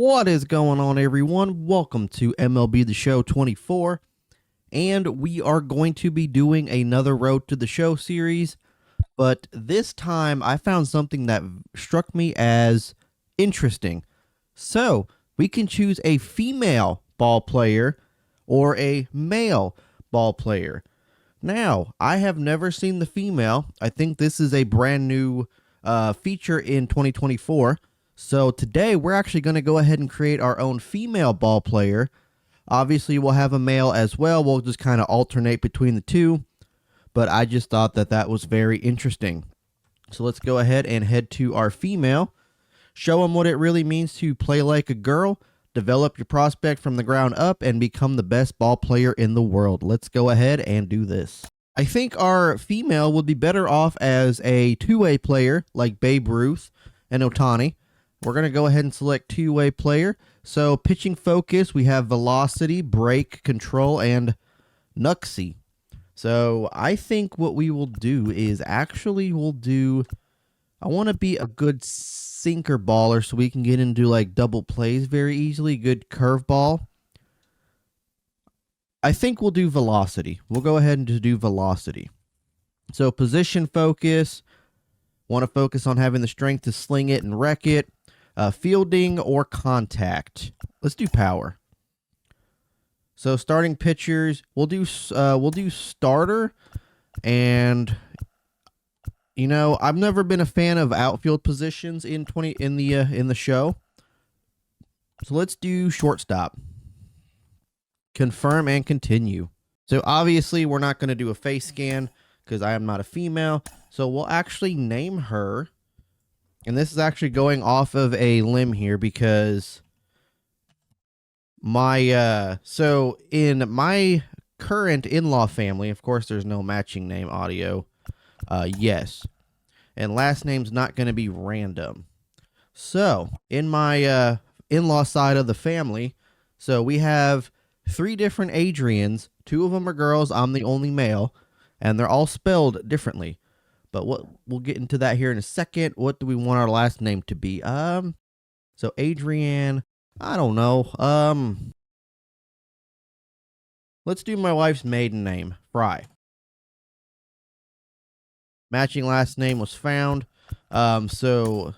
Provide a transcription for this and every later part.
What is going on, everyone? Welcome to MLB The Show 24, and we are going to be doing another Road to the Show series, but this time I found something that struck me as interesting. So, we can choose a female ball player or a male ball player. Now, I have never seen the female. I think this is a brand new feature in 2024. So today we're actually going to go ahead and create our own female ball player. Obviously, we'll have a male as well. We'll just kind of alternate between the two. But I just thought that that was very interesting. So let's go ahead and head to our female. Show them what it really means to play like a girl. Develop your prospect from the ground up and become the best ball player in the world. Let's go ahead and do this. I think our female would be better off as a two-way player like Babe Ruth and Ohtani. We're going to go ahead and select two-way player. So pitching focus, we have velocity, break, control, and Nuxie. So I think what we will do is actually I want to be a good sinker baller so we can get into like double plays very easily. Good curveball. I think we'll do velocity. We'll go ahead and just do velocity. So position focus. Want to focus on having the strength to sling it and wreck it. Fielding or contact. Let's do power. So starting pitchers, we'll do starter, and you know I've never been a fan of outfield positions in the show. So let's do shortstop. Confirm and continue. So obviously we're not going to do a face scan because I am not a female. So we'll actually name her. And this is actually going off of a limb here because so in my current in-law family, of course, there's no matching name audio. Yes. And last name's not going to be random. So in my in-law side of the family, so we have 3 different Adrians. 2 of them are girls. I'm the only male. And they're all spelled differently. But we'll get into that here in a second. What do we want our last name to be? So Adrian, I don't know. Let's do my wife's maiden name, Fry. Matching last name was found. So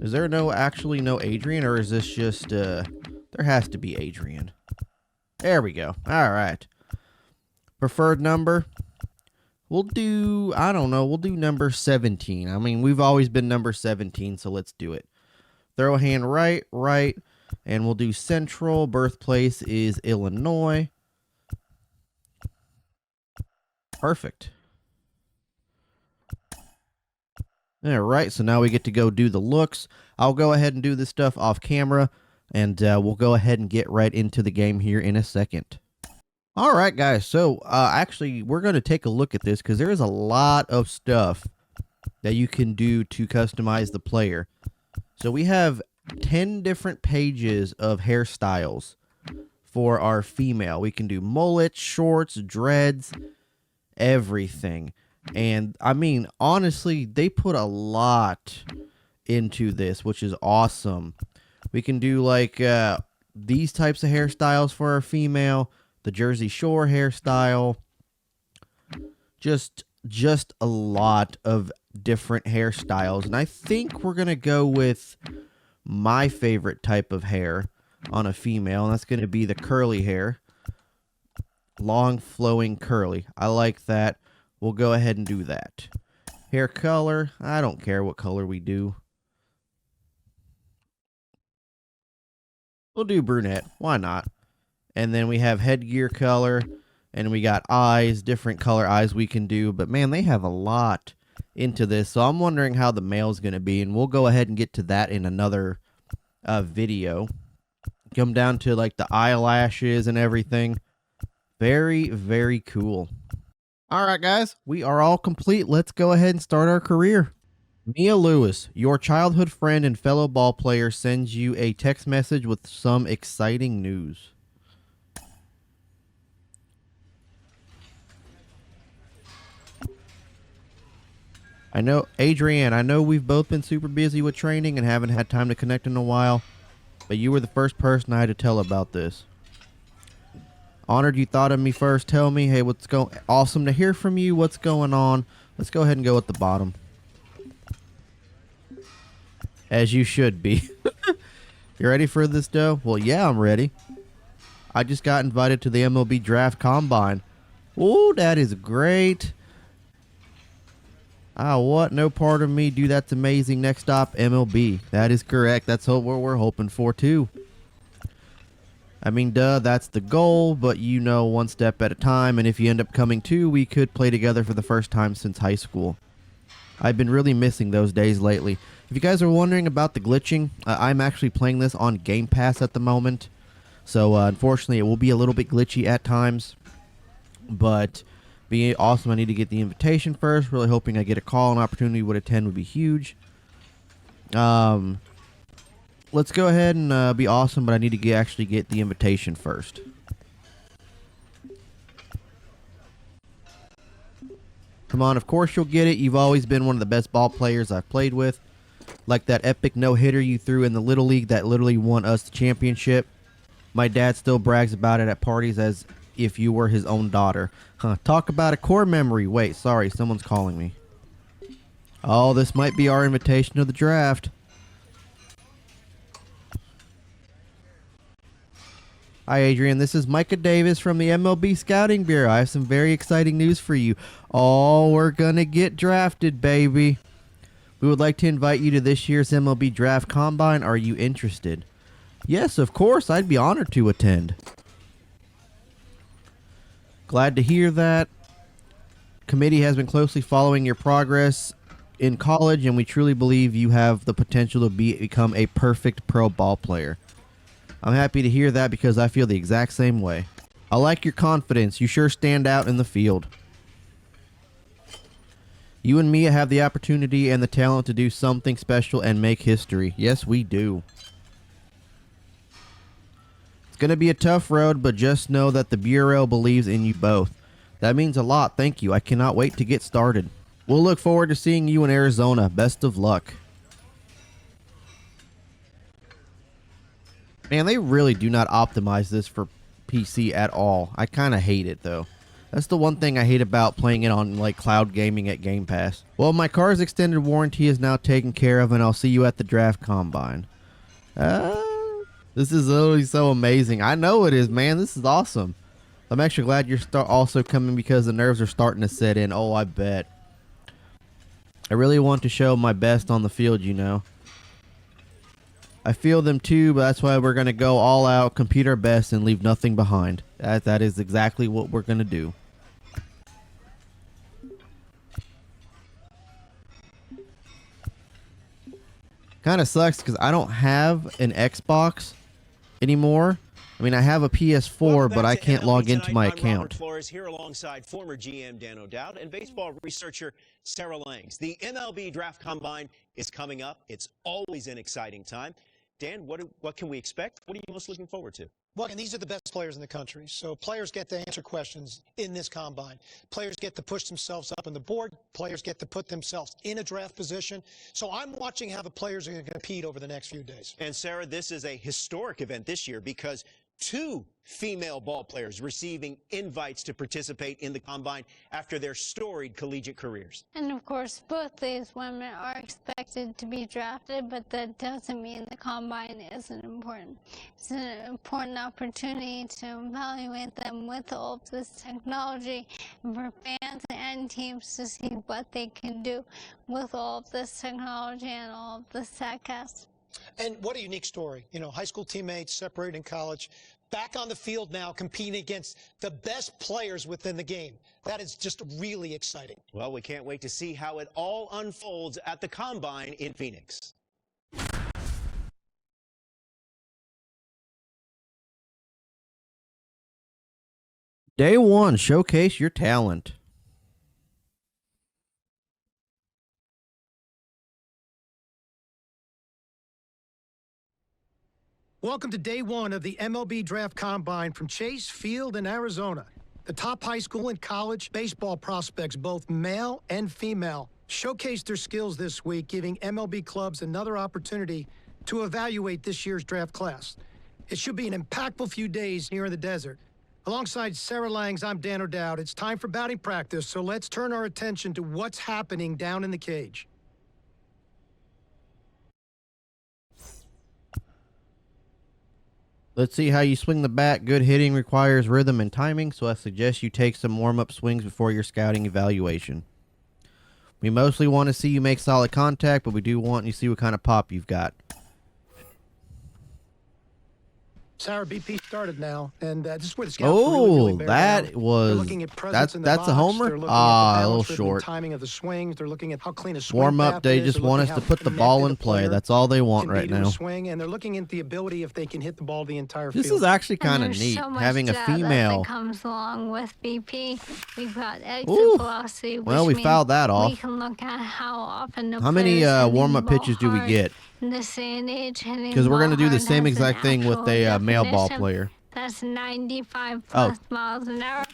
is there no Adrian, or is this just there has to be Adrian. There we go. All right. Preferred number. We'll do, I don't know, we'll do number 17. I mean, we've always been number 17, so let's do it. Throw a hand right, and we'll do central. Birthplace is Illinois. Perfect. All right, so now we get to go do the looks. I'll go ahead and do this stuff off camera, and we'll go ahead and get right into the game here in a second. All right, guys, so actually, we're going to take a look at this because there is a lot of stuff that you can do to customize the player. So we have 10 different pages of hairstyles for our female. We can do mullets, shorts, dreads, everything. And, I mean, honestly, they put a lot into this, which is awesome. We can do, like, these types of hairstyles for our female. The Jersey Shore hairstyle, just a lot of different hairstyles. And I think we're going to go with my favorite type of hair on a female, and that's going to be the curly hair. Long, flowing, curly. I like that. We'll go ahead and do that. Hair color, I don't care what color we do. We'll do brunette. Why not? And then we have headgear color, and we got eyes, different color eyes we can do. But, man, they have a lot into this. So I'm wondering how the male is going to be, and we'll go ahead and get to that in another video. Come down to, like, the eyelashes and everything. Very, very cool. All right, guys, we are all complete. Let's go ahead and start our career. Mia Lewis, your childhood friend and fellow ball player, sends you a text message with some exciting news. I know, Adrian, I know we've both been super busy with training and haven't had time to connect in a while, but you were the first person I had to tell about this. Honored you thought of me first. Tell me, hey, what's going? Awesome to hear from you. What's going on? Let's go ahead and go at the bottom. As you should be. You ready for this, Joe? Well, yeah, I'm ready. I just got invited to the MLB Draft Combine. Oh, that is great. What? No part of me. Dude, that's amazing. Next stop, MLB. That is correct. That's what we're hoping for, too. I mean, duh, that's the goal, but you know, one step at a time, and if you end up coming too, we could play together for the first time since high school. I've been really missing those days lately. If you guys are wondering about the glitching, I'm actually playing this on Game Pass at the moment, so unfortunately it will be a little bit glitchy at times, but being awesome, I need to get the invitation first. Really hoping I get a call. An opportunity would attend would be huge. Let's go ahead and be awesome, but I need to actually get the invitation first. Come on, of course you'll get it. You've always been one of the best ball players I've played with. Like that epic no-hitter you threw in the Little League that literally won us the championship. My dad still brags about it at parties as if you were his own daughter. Talk about a core memory. Wait, sorry, someone's calling me. Oh, this might be our invitation to the draft. Hi, Adrian. This is Micah Davis from the MLB Scouting Bureau. I have some very exciting news for you. Oh, we're going to get drafted, baby. We would like to invite you to this year's MLB Draft Combine. Are you interested? Yes, of course. I'd be honored to attend. Glad to hear that. Committee has been closely following your progress in college, and we truly believe you have the potential to become a perfect pro ball player. I'm happy to hear that because I feel the exact same way. I like your confidence. You sure stand out in the field. You and Mia have the opportunity and the talent to do something special and make history. Yes, we do. It's going to be a tough road, but just know that the Bureau believes in you both. That means a lot. Thank you. I cannot wait to get started. We'll look forward to seeing you in Arizona. Best of luck. Man, they really do not optimize this for PC at all. I kind of hate it, though. That's the one thing I hate about playing it on, like, cloud gaming at Game Pass. Well, my car's extended warranty is now taken care of, and I'll see you at the Draft Combine. This is literally so amazing. I know it is, man. This is awesome. I'm actually glad you're also coming because the nerves are starting to set in. Oh, I bet. I really want to show my best on the field, you know. I feel them too, but that's why we're going to go all out, compete our best, and leave nothing behind. That is exactly what we're going to do. Kind of sucks because I don't have an Xbox anymore. I mean, I have a PS4, but I can't log into my account. Flores here alongside former GM Dan O'Dowd and baseball researcher Sarah Langs. The MLB Draft Combine is coming up. It's always an exciting time. Dan, what can we expect? What are you most looking forward to? Well, and these are the best players in the country. So players get to answer questions in this combine. Players get to push themselves up on the board. Players get to put themselves in a draft position. So I'm watching how the players are going to compete over the next few days. And Sarah, this is a historic event this year because 2 female ball players receiving invites to participate in the combine after their storied collegiate careers. And of course, both these women are expected to be drafted, but that doesn't mean the combine isn't important. It's an important opportunity to evaluate them with all of this technology and for fans and teams to see what they can do with all of this technology and all of the StatCast. And what a unique story. You know, high school teammates separated in college, back on the field now competing against the best players within the game. That is just really exciting. Well, we can't wait to see how it all unfolds at the Combine in Phoenix. Day 1, showcase your talent. Welcome to day 1 of the MLB Draft Combine from Chase Field in Arizona. The top high school and college baseball prospects, both male and female, showcased their skills this week, giving MLB clubs another opportunity to evaluate this year's draft class. It should be an impactful few days here in the desert. Alongside Sarah Langs, I'm Dan O'Dowd. It's time for batting practice, so let's turn our attention to what's happening down in the cage. Let's see how you swing the bat. Good hitting requires rhythm and timing, so I suggest you take some warm-up swings before your scouting evaluation. We mostly want to see you make solid contact, but we do want you to see what kind of pop you've got. Sarah, BP started now, and this is where the scouts really bear that down. was They're looking at presence in the that's a box. homer. They're looking Ah, at the a little balance, rhythm, and short. timing of the swings. They're looking at how clean a swing Warm up. path They is. just They're want us looking to how put the ball connected in the play. player That's all they want can be right to a now. swing, and they're looking at the ability if they can hit the ball the entire This field. is actually kind of And there's neat so much having a data female. that comes along with BP. We've got exit Ooh. velocity, which Well, we means fouled that we off. can look at how often the How many player's hitting warm-up the ball pitches do we hard. get? In this day and age, hitting Because we're going going to do the hard same has an exact thing with actual a male ball definition. player. That's 95 Oh. plus miles an hour.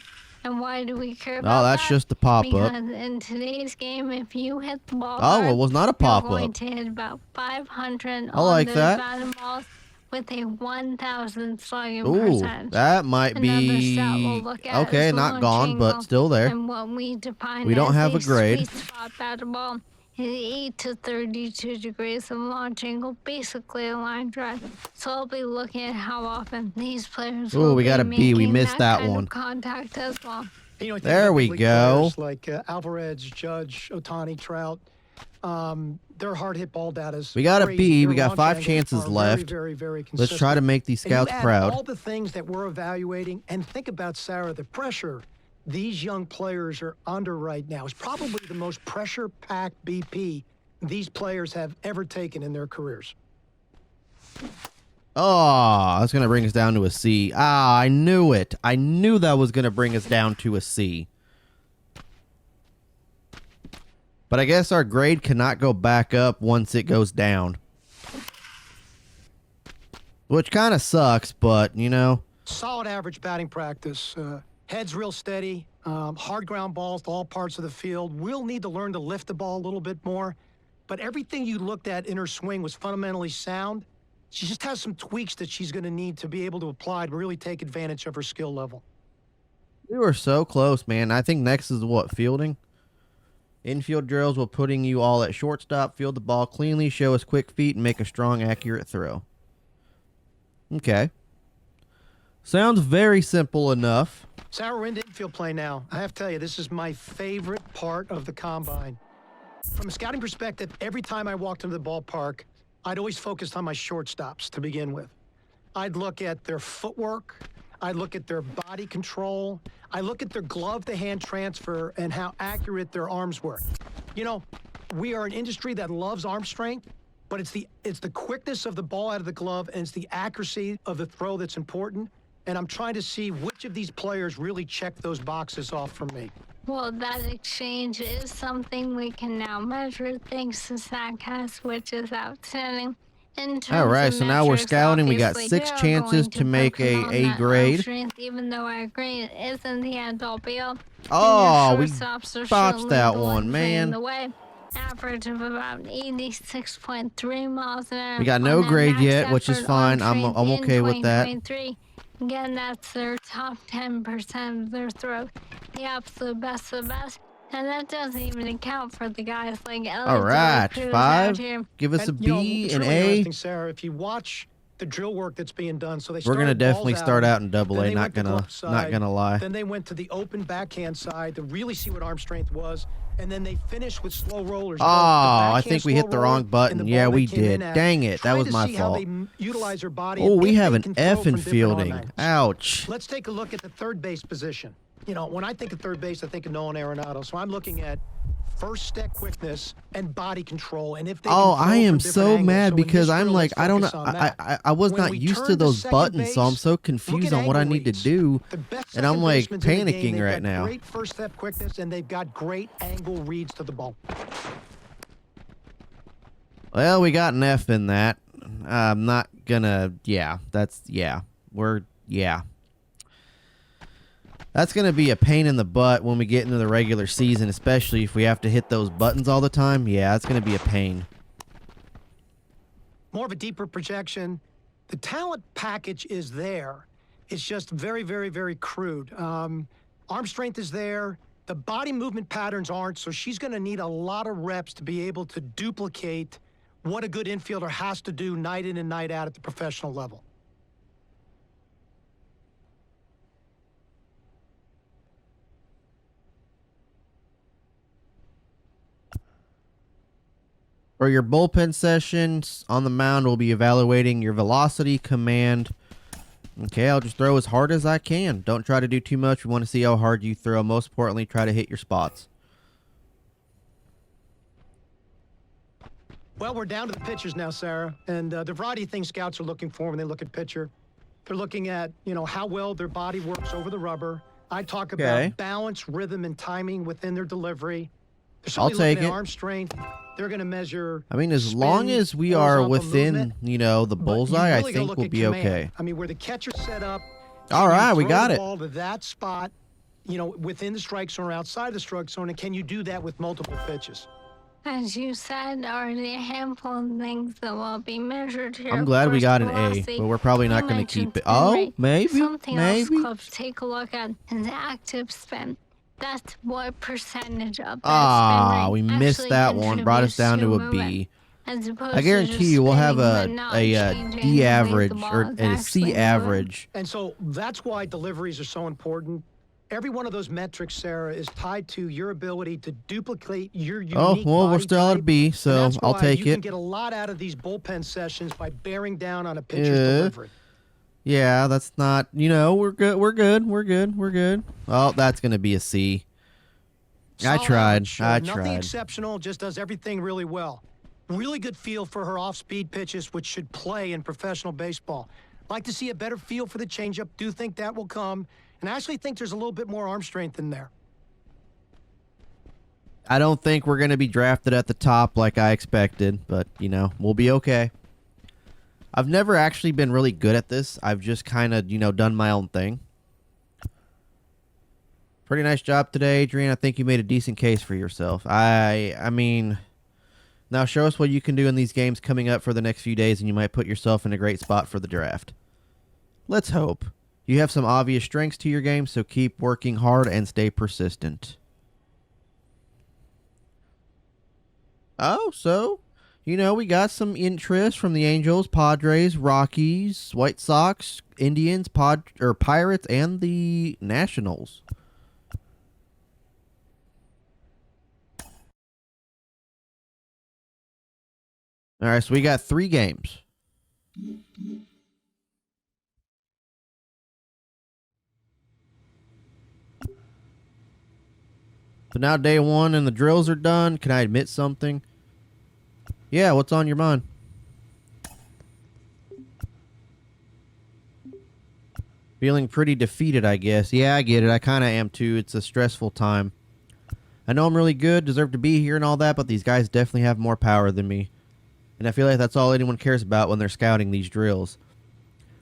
And why do we care Oh, about that's that? just a pop-up. Because in today's game, if you hit the ball Oh, hard, it was not a you're pop-up. going to hit about 500 I like on that. those batting balls with a 1,000 slugging Ooh, percentage. that might Another stat we'll be look at okay. is Not launch gone, angle, but still there. and what we define We don't as have a grade. sweet spot batting ball is 8 to 32 degrees of launch angle, basically a line drive. So I'll be looking at how often these players Ooh, will we be got a B. We making missed that kind of one. contact as well. You know, I think There about we big league go. players like Alvarez, Judge, Ohtani, Trout. Their hard hit ball data is We got a crazy. B. Their We got launch 5 angles chances are left. Very, very Let's try to consistent. make these And you scouts add proud. all the things that we're evaluating, and think about, Sarah, the pressure these young players are under right now is probably the most pressure-packed BP these players have ever taken in their careers. Oh, that's going to bring us down to a C. Ah, I knew it. I knew that was going to bring us down to a C. But I guess our grade cannot go back up once it goes down. Which kind of sucks, but, you know. Solid average batting practice. Head's real steady. Hard ground balls to all parts of the field. We'll need to learn to lift the ball a little bit more. But everything you looked at in her swing was fundamentally sound. She just has some tweaks that she's going to need to be able to apply to really take advantage of her skill level. We were so close, man. I think next is what? Fielding? Infield drills will putting you all at shortstop, field the ball cleanly, show us quick feet, and make a strong, accurate throw. Okay. Sounds very simple enough. Sarah, we're into infield play now. I have to tell you, this is my favorite part of the combine. From a scouting perspective, every time I walked into the ballpark, I'd always focused on my shortstops to begin with. I'd look at their footwork. I'd look at their body control. I look at their glove-to-hand transfer and how accurate their arms were. You know, we are an industry that loves arm strength, but it's the quickness of the ball out of the glove and it's the accuracy of the throw that's important. And I'm trying to see which of these players really check those boxes off for me. Well, that exchange is something we can now measure thanks to StatCast, which is outstanding. All right, so now we're scouting. We got 6 chances to make a grade. Strength, even though I agree it isn't the end-all be-all. Oh, we shortstops are botched surely that the one, ones man. leading the way. Average of about 86.3 miles an hour. We got no on that grade max yet, which is effort fine. on I'm strength okay in with that. 2023. Again, that's their top 10% of their throw. The absolute best of the best. And that doesn't even account for the guys like All right, 5. Give us a And, you know, B, it's an really A. interesting, Sarah, if you watch the drill work that's being done, so they We're gonna started definitely balls start out in Double then A. they Not went to gonna glove not side, gonna lie. Then they went to the open backhand side to really see what arm strength was, and then they finished with slow rollers. Oh, both the I backhand think we slow hit the roller wrong and button. the Yeah, ball we they came in did. at, Dang it, that trying was to my see how fault. they utilize their body Oh, and we if have they an can throw F in from different arm fielding. angles. Ouch. Let's take a look at the third base position. You know, when I think of third base, I think of Nolan Arenado. So I'm looking at first step quickness and body control. And if they Oh, can throw I am from different so angles. mad So in because this I'm drill, like, let's I don't know. focus on that. I was When not we used turn to to those second buttons, so I'm base, so look confused at on what I angle need to reads. do. The best And I'm second like basemen in the game, panicking they've right got now. Great first step quickness, and they've got great angle reads to the ball. Well, we got an F in that. I'm not gonna. Yeah, that's yeah. We're yeah. That's going to be a pain in the butt when we get into the regular season, especially if we have to hit those buttons all the time. Yeah, it's going to be a pain. More of a deeper projection. The talent package is there. It's just very, very, very crude. Arm strength is there. The body movement patterns aren't, so she's going to need a lot of reps to be able to duplicate what a good infielder has to do night in and night out at the professional level. For your bullpen sessions on the mound, we'll be evaluating your velocity, command. Okay, I'll just throw as hard as I can. Don't try to do too much. We want to see how hard you throw. Most importantly, try to hit your spots. Well, we're down to the pitchers now, Sarah, and the variety of things scouts are looking for when they look at pitcher. They're looking at, how well their body works over the rubber. I talk about balance, rhythm, and timing within their delivery. I'll take it. Arm strength. They're going to measure. I mean, as spin, long as we are within, movement, the bullseye, really I think we'll be command. okay. I mean, where the catcher's set up. All right, we got the it. ball to that spot, within the strike zone or outside the strike zone, and can you do that with multiple pitches? As you said, already a handful of things that will be measured here. I'm glad we got an Velocity. A, but we're probably not going to keep it. Oh, maybe, Something else maybe. clubs take a look at is active spin. That's what percentage of that Ah, spin we rate missed actually that one. Brought us down to a movement, B. as opposed I to guarantee just you we'll have spinning but not a changing D the way the average ball or is a actually C moving. average. And so that's why deliveries are so important. Every one of those metrics, Sarah, is tied to your ability to duplicate your unique Oh, well, we're body still at a type, B, and so that's I'll why take you can it. get a lot out of these bullpen sessions by bearing down on a pitcher's delivery. Yeah, that's not, we're good. Oh, that's going to be a C. I Solid tried. average, I Nothing tried. exceptional, just does everything really well. Really good feel for her off-speed pitches, which should play in professional baseball. Like to see a better feel for the changeup. Do think that will come. And I actually think there's a little bit more arm strength in there. I don't think we're going to be drafted at the top like I expected, but, we'll be okay. I've never actually been really good at this. I've just kind of, done my own thing. Pretty nice job today, Adrian. I think you made a decent case for yourself. I mean, now show us what you can do in these games coming up for the next few days, and you might put yourself in a great spot for the draft. Let's hope. You have some obvious strengths to your game, so keep working hard and stay persistent. Oh, so, we got some interest from the Angels, Padres, Rockies, White Sox, Indians, Pirates, and the Nationals. All right, so we got 3 games. So now day 1 and the drills are done. Can I admit something? Yeah, what's on your mind? Feeling pretty defeated, I guess. Yeah, I get it. I kind of am too. It's a stressful time. I know I'm really good, deserve to be here and all that, but these guys definitely have more power than me. And I feel like that's all anyone cares about when they're scouting these drills.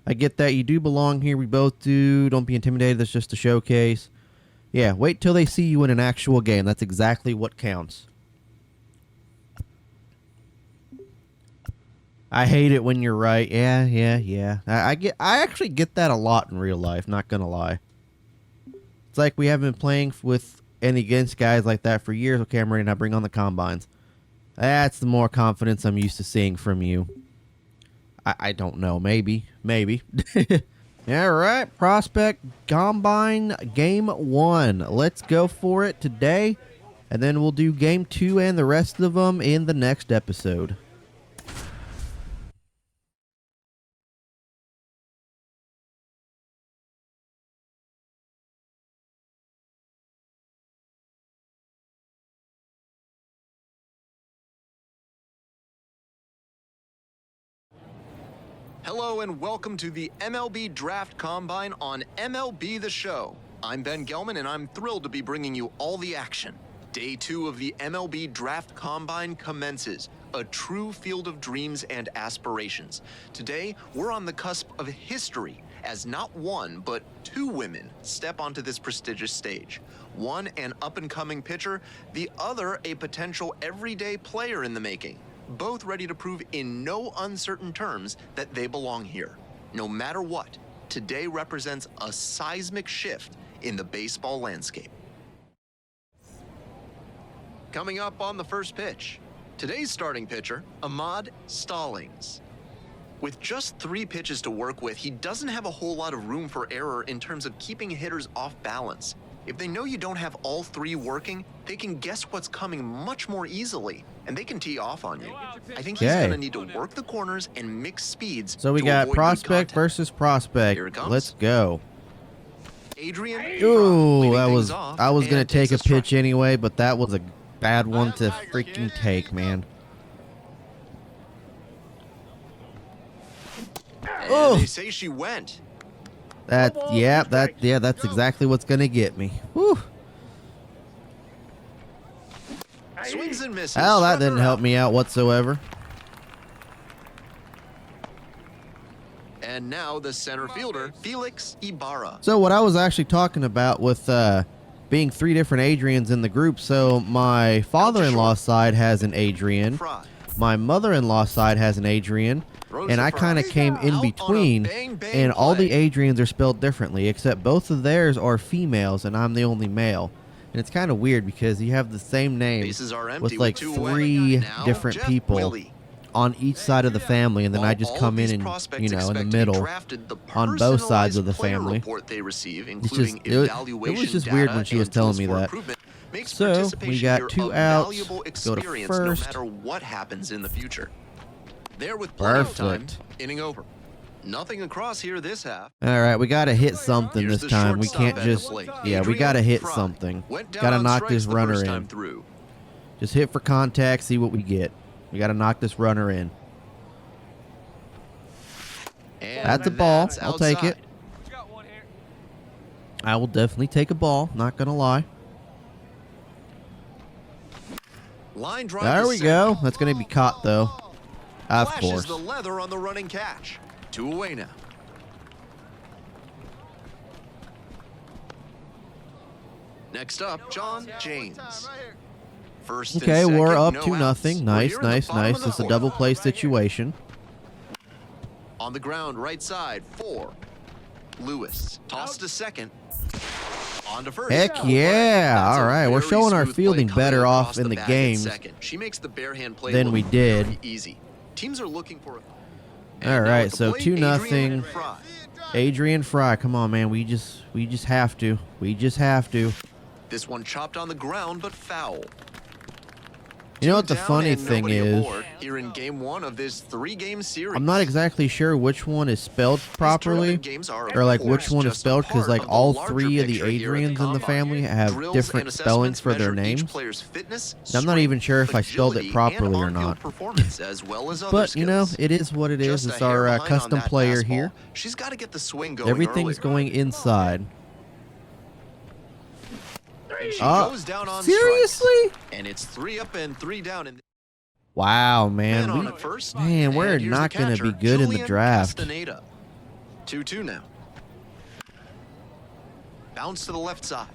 I get that you do belong here. We both do. Don't be intimidated. That's just a showcase. Yeah, wait till they see you in an actual game. That's exactly what counts. I hate it when you're right. Yeah. I actually get that a lot in real life, not gonna lie. It's like we haven't been playing with and against guys like that for years. Okay, I'm ready now. Bring on the combines. That's the more confidence I'm used to seeing from you. I don't know. Maybe. All right. Prospect Combine Game 1. Let's go for it today. And then we'll do Game 2 and the rest of them in the next episode. Hello and welcome to the MLB Draft Combine on MLB The Show. I'm Ben Gelman and I'm thrilled to be bringing you all the action. Day 2 of the MLB Draft Combine commences, a true field of dreams and aspirations. Today, we're on the cusp of history as not one, but two women step onto this prestigious stage. One an up-and-coming pitcher, the other a potential everyday player in the making. Both ready to prove in no uncertain terms that they belong here. No matter what, today represents a seismic shift in the baseball landscape. Coming up on the first pitch, today's starting pitcher, Ahmad Stallings. With just 3 pitches to work with, he doesn't have a whole lot of room for error in terms of keeping hitters off balance. If they know you don't have all 3 working, they can guess what's coming much more easily, and they can tee off on you. I think he's going to need to work the corners and mix speeds. So we got prospect versus prospect. Here it comes. Let's go. Adrian. Ooh, I was going to take a pitch anyway, but that was a bad one to freaking take, man. Oh, they say she went. That's exactly what's gonna get me. Whew. Swings and misses. Hell, that didn't help me out whatsoever. And now the center fielder, Felix Ibarra. So what I was actually talking about with being 3 different Adrians in the group. So my father-in-law's side has an Adrian. My mother-in-law's side has an Adrian. And I kind of came in between, and all the Adrians are spelled differently, except both of theirs are females, and I'm the only male. And it's kind of weird because you have the same name with like 3 different people on each side of the family, and then I just come in and, you know, in the middle on both sides of the family. It was just weird when she was telling me that. So we got 2 outs. Go to first. No matter what happens in the future. There with plenty of time, inning over. Nothing across here this half. All right, we got to hit something this time. We can't just, we got to hit something. Got to knock this runner in. Just hit for contact, see what we get. We got to knock this runner in. That's a ball. I'll take it. I will definitely take a ball, not going to lie. There we go. That's going to be caught, though. Of course. The leather on the running catch. 2 away now. Next up, John James. First okay, and we're second, up 2-0. Nice. It's a double play situation. On the ground, right side, 4. Lewis tossed to second. On to first. Heck yeah! All right, we're showing our fielding better off in the games she makes the bare hand play than we did. Easy. Teams are looking for. All right, so 2-0. Adrian Fry, come on, man. We just have to. This one chopped on the ground, but foul. You know what the funny thing is? Here in game 1 of this 3-game series. I'm not exactly sure which one is spelled properly, or like which one is spelled, because like all 3 of the Adrians in the family have different spellings for their names. I'm not even sure if I spelled it properly or not. But you know, it is what it is. It's our custom player here. She's got to get the swing going. Everything's going inside. She goes down on seriously? Strikes. And it's 3 up and 3 down. And wow, man. We're not going to be good in the draft. 2-2 now. Bounce to the left side.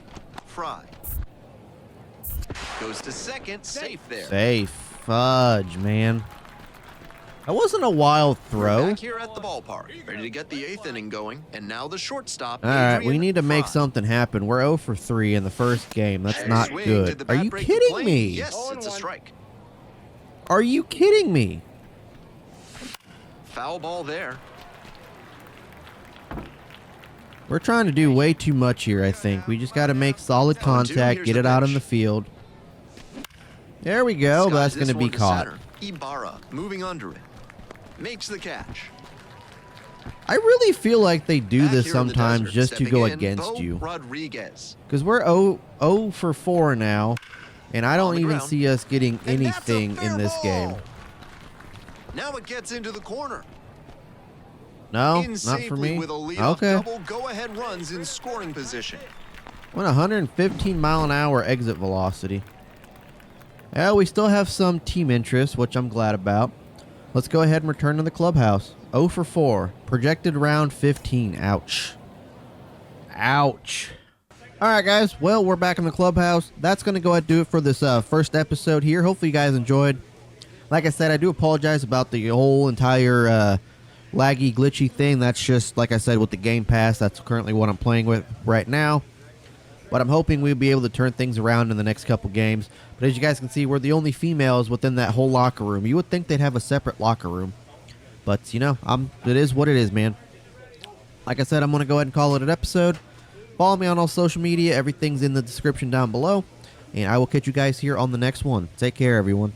Fry. Goes to second. Safe there. Safe. Fudge, man. That wasn't a wild throw. Back here at the ballpark, ready to get the 8th inning going, and now the shortstop. All right, we need to make something happen. We're 0 for 3 in the first game. That's not good. Are you kidding me? Yes, it's a strike. Are you kidding me? Foul ball there. We're trying to do way too much here, I think. We just got to make solid contact, get it out in the field. There we go. That's going to be caught. Ibarra moving under it. Makes the catch. I really feel like they do this sometimes just to go against you. Because we're 0 for 4 now, and I don't even see us getting anything in this game. Now it gets into the corner. No, not for me. Okay. Go-ahead runs in scoring position. 115-mile-an-hour exit velocity. Yeah, we still have some team interest, which I'm glad about. let's go ahead and return to the clubhouse. 0 for 4. Projected round 15. Ouch. Ouch. All right, guys. Well, we're back in the clubhouse. That's going to go ahead and do it for this first episode here. Hopefully you guys enjoyed. Like I said, I do apologize about the whole entire laggy, glitchy thing. That's just, like I said, with the Game Pass. That's currently what I'm playing with right now. But I'm hoping we'll be able to turn things around in the next couple games. But as you guys can see, we're the only females within that whole locker room. You would think they'd have a separate locker room. But, you know, it is what it is, man. Like I said, I'm going to go ahead and call it an episode. Follow me on all social media. Everything's in the description down below. And I will catch you guys here on the next one. Take care, everyone.